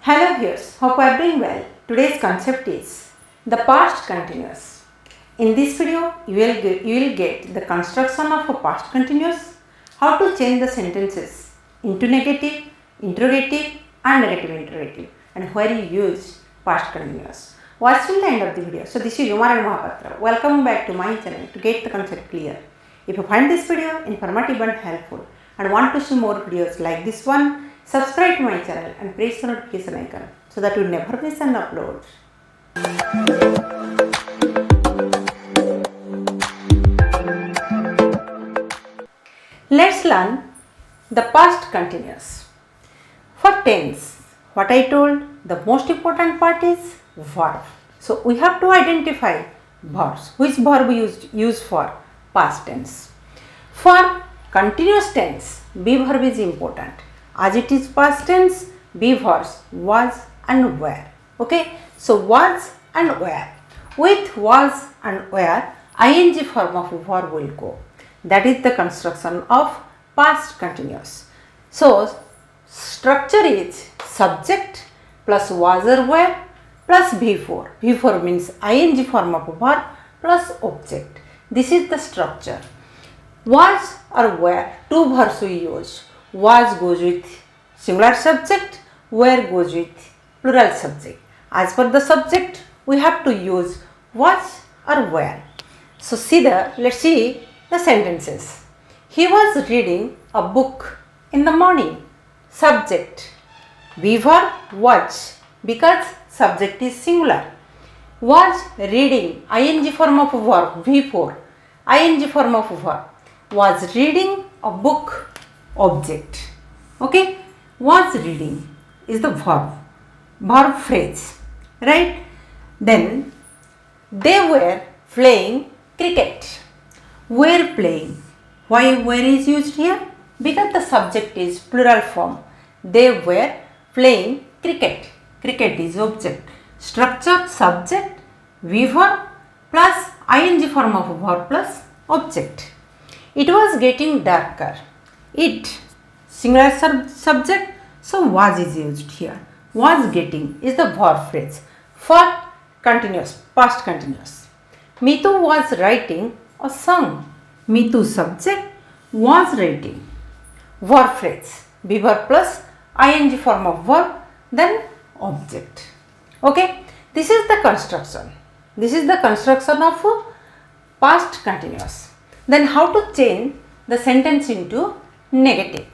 Hello viewers, hope you are doing well. Today's concept is the past continuous. In this video, you will get the construction of a past continuous, how to change the sentences into negative, interrogative and negative interrogative, and where you use past continuous. Watch till the end of the video. So this is Umar and Mahapatra. Welcome back to my channel to get the concept clear. If you find this video informative and helpful and want to see more videos like this one, subscribe to my channel and press the notification icon so that you never miss an upload. Let's learn the past continuous. For tense, what I told, the most important part is verb. So we have to identify verbs. Which verb use for past tense? For continuous tense, be verb is important. As it is past tense, be verbs was and were. Okay, so was and were. With was and were, ing form of verb will go. That is the construction of past continuous. So structure is subject plus was or were plus V4. V4 means ing form of verb plus object. This is the structure. Was or were, two verbs we use. Was goes with singular subject, were goes with plural subject. As per the subject, we have to use was or were. So let's see the sentences. He was reading a book in the morning. Subject, be verb was, because subject is singular. Was reading, ing form of verb, V4, ing form of verb. Was reading a book, object. Okay, was reading is the verb phrase, right? Then they were playing cricket. Were playing. Why were is used here? Because the subject is plural form. They were playing cricket. Cricket is object. Structure subject, verb plus ing form of verb plus object. It was getting darker. It, singular subject, so was is used here. Was getting is the verb phrase for continuous, past continuous. Mitu was writing a song. Mitu subject, was writing. Verb phrase, be verb plus ing form of verb, then object. Okay, this is the construction. This is the construction of past continuous. Then how to change the sentence into negative?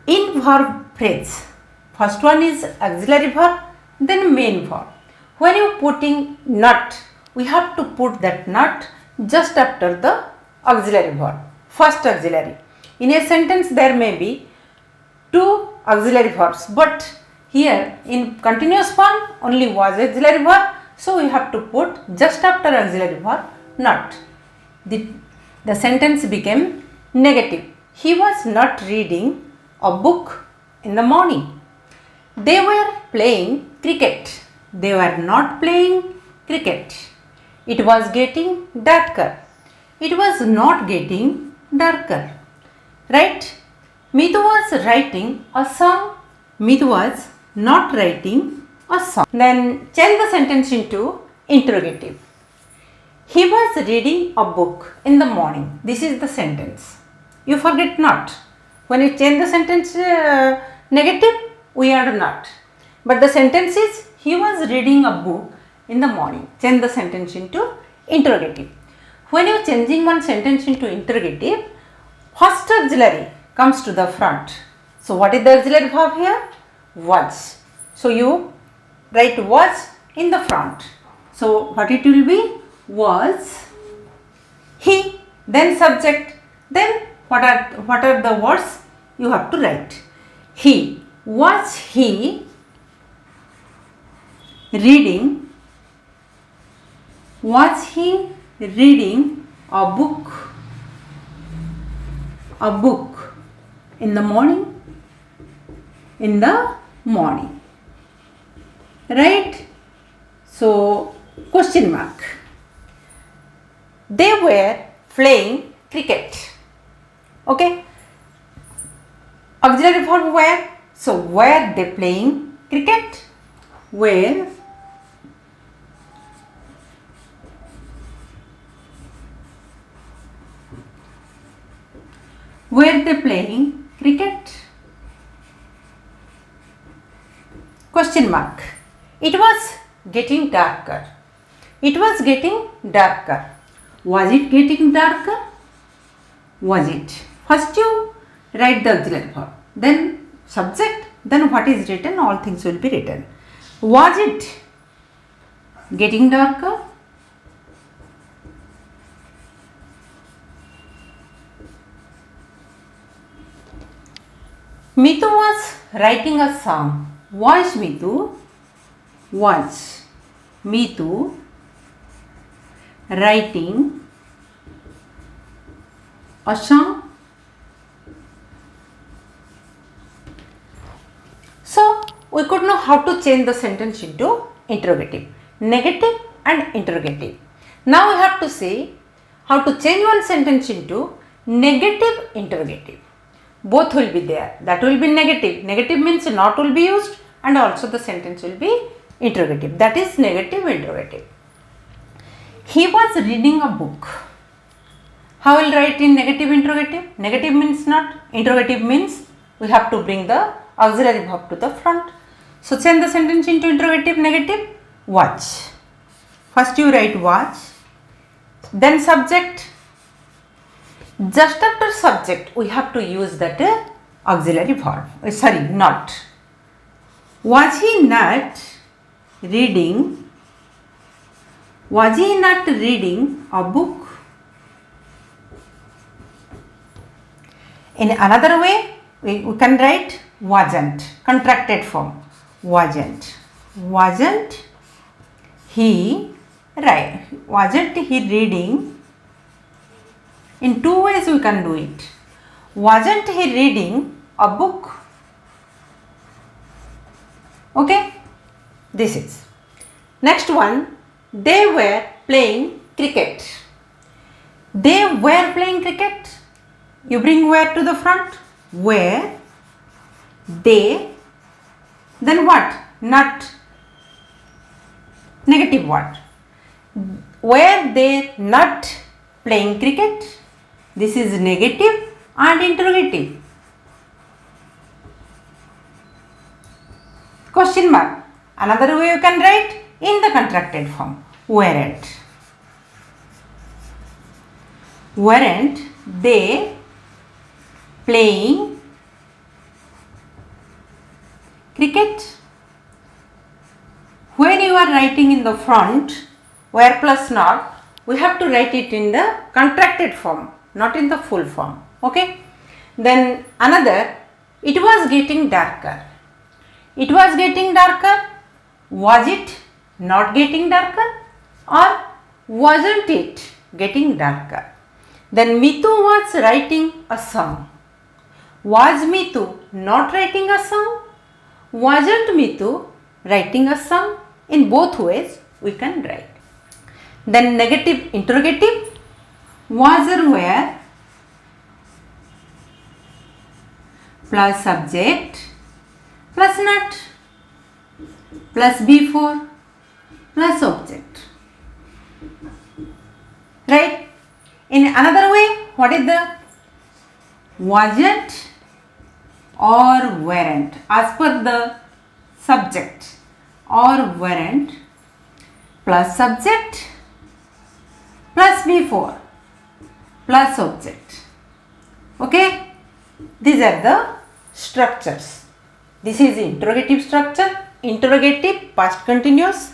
In verb phrase, first one is auxiliary verb, then main verb. When you putting not, we have to put that not just after the auxiliary verb, first auxiliary. In a sentence there may be two auxiliary verbs, but here in continuous form only was auxiliary verb, so we have to put just after auxiliary verb not. The sentence became negative. He was not reading a book in the morning. They were playing cricket. They were not playing cricket. It was getting darker. It was not getting darker. Right? Mitu was writing a song. Mitu was not writing a song. Then change the sentence into interrogative. He was reading a book in the morning. This is the sentence. You forget not. When you change the sentence negative, we add not. But the sentence is he was reading a book in the morning. Change the sentence into interrogative. When you are changing one sentence into interrogative, first auxiliary comes to the front. So what is the auxiliary verb here? Was. So you write was in the front. So what it will be? Was he, then subject, then what are the words you have to write? He, was he reading, was he reading a book in the morning? In the morning, right? So question mark. They were playing cricket. Okay. Auxiliary verb were. So were they playing cricket? Where? Were they playing cricket? Question mark. It was getting darker. It was getting darker. Was it getting darker? Was it? First you write the auxiliary verb, then subject, then what is written, all things will be written. Was it getting darker? Mitu was writing a song. Was Mitu writing a song? So, we could know how to change the sentence into interrogative, negative and interrogative. Now we have to say how to change one sentence into negative interrogative. Both will be there. That will be negative. Negative means not will be used, and also the sentence will be interrogative. That is negative interrogative. He was reading a book. How will write in negative interrogative? Negative means not. Interrogative means we have to bring the auxiliary verb to the front. So change the sentence into interrogative, negative. Watch. First you write watch. Then subject. Just after subject we have to use that auxiliary verb. Not. Was he not reading? Was he not reading a book? In another way, we can write wasn't, contracted form. Wasn't he reading? In two ways we can do it. Wasn't he reading a book? Okay, this is. Next one, they were playing cricket. They were playing cricket. You bring where to the front. Where they, then what? Not. Negative what? Were they not playing cricket? This is negative and interrogative. Question mark. Another way you can write in the contracted form. Weren't they playing cricket? When you are writing in the front, where plus not, we have to write it in the contracted form, not in the full form. Okay. Then another, it was getting darker. It was getting darker. Was it not getting darker? Or wasn't it getting darker? Then Mitu was writing a song. Was Mitu not writing a song? Wasn't Mitu writing a song? In both ways we can write. Then negative interrogative. Was or were plus subject plus not plus before plus object. Right? In another way, what is the wasn't or weren't as per the subject, or weren't plus subject plus before plus object. Okay, these are the structures. This is interrogative structure, interrogative, past continuous.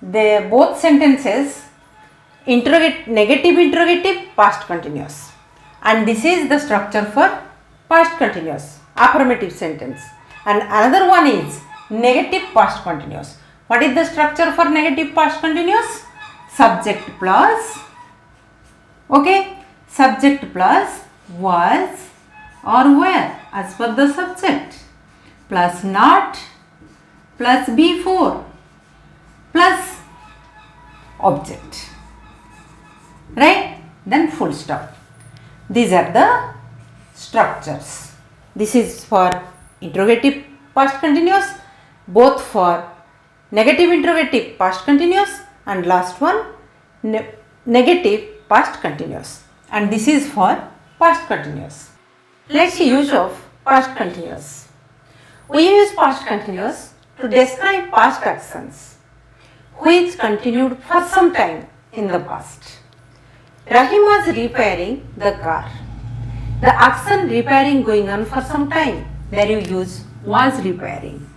They both sentences negative interrogative, past continuous, and this is the structure for past continuous, affirmative sentence. And another one is negative past continuous. What is the structure for negative past continuous? Subject plus, okay, subject plus was or were as per the subject, plus not plus before plus object. Right? Then full stop. These are the structures. This is for interrogative past continuous. both for negative interrogative past continuous and last one negative past continuous, and this is for past continuous. Let's see use of past continuous. We use past continuous to describe past actions which continued for some time in the past. Rahim was repairing the car. The action repairing going on for some time. There you use was repairing.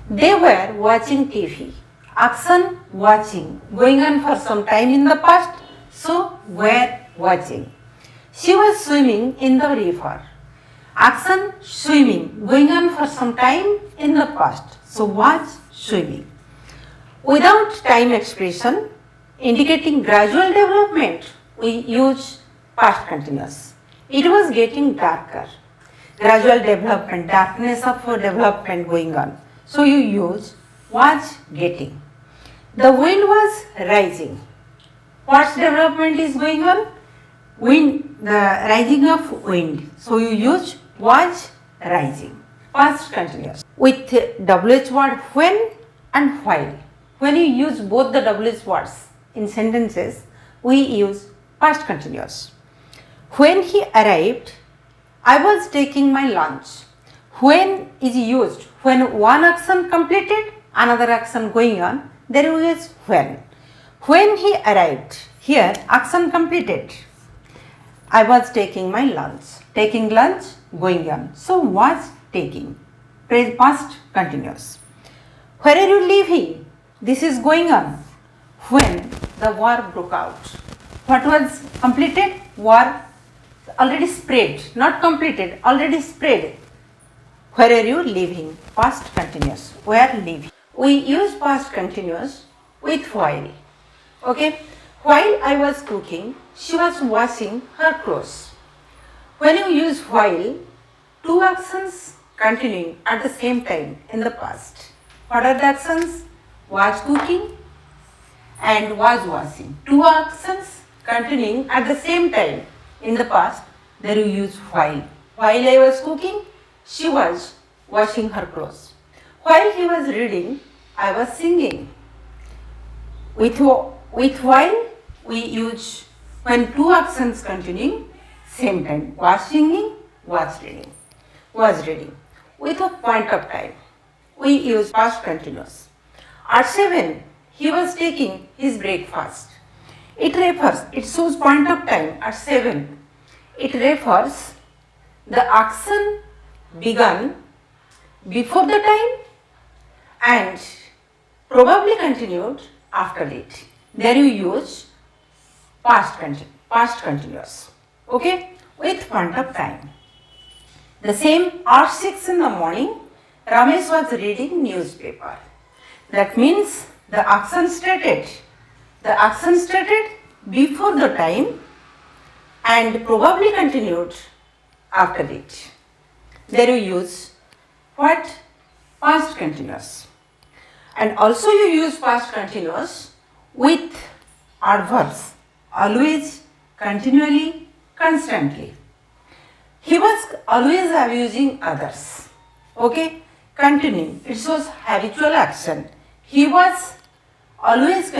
They were watching TV. Action watching going on for some time in the past, so were watching. She was swimming in the river. Action swimming going on for some time in the past, so was swimming. Without time expression indicating gradual development, we use past continuous. It was getting darker. Gradual development, darkness of development going on. So you use was getting. The wind was rising. What development is going on? Wind, the rising of wind. So you use was rising. Past continuous. With WH word when and while. When you use both the WH words in sentences, we use past continuous. When he arrived, I was taking my lunch. When is used when one action completed, another action going on, there we use when. When he arrived, here action completed. I was taking my lunch. Taking lunch, going on. So was taking. Past continuous. Where are you leaving? This is going on. When the war broke out. What was completed? War already spread. Not completed, already spread. Where are you leaving? Past continuous. Where leaving? We use past continuous with while. Okay. While I was cooking, she was washing her clothes. When you use while, two actions continuing at the same time in the past. What are the actions? Was cooking and was washing. Two actions continuing at the same time in the past. There you use while. While I was cooking, she was washing her clothes. While he was reading, I was singing. With while, we use when two actions continuing same time. Was singing, was reading. Was reading. With a point of time, we use past continuous. At 7, he was taking his breakfast. It refers, it shows point of time at 7. It refers the action begun before the time and probably continued after it. There you use past continuous. Okay, with point of time. The same at 6 in the morning, Ramesh was reading newspaper. That means the action started before the time and probably continued after it. There you use what? Past continuous. And also you use past continuous with adverbs, always, continually, constantly. He was always abusing others. Okay, continuing, it shows habitual action. He was always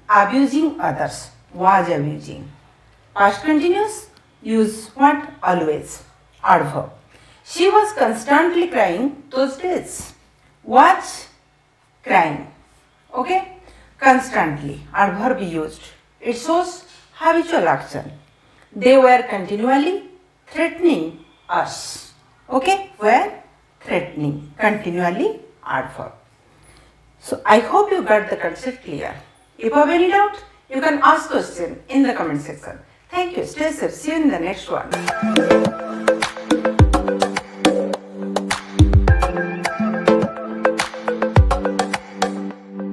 abusing others, was abusing. Past continuous, use what? Always, adverb. She was constantly crying those days. Was crying. Okay, constantly, adverb used. It shows habitual action. They were continually threatening us. Okay, were threatening, continually, adverb. So I hope you got the concept clear. If you have any doubt, you can ask question in the comment section. Thank you. Stay safe. See you in the next one.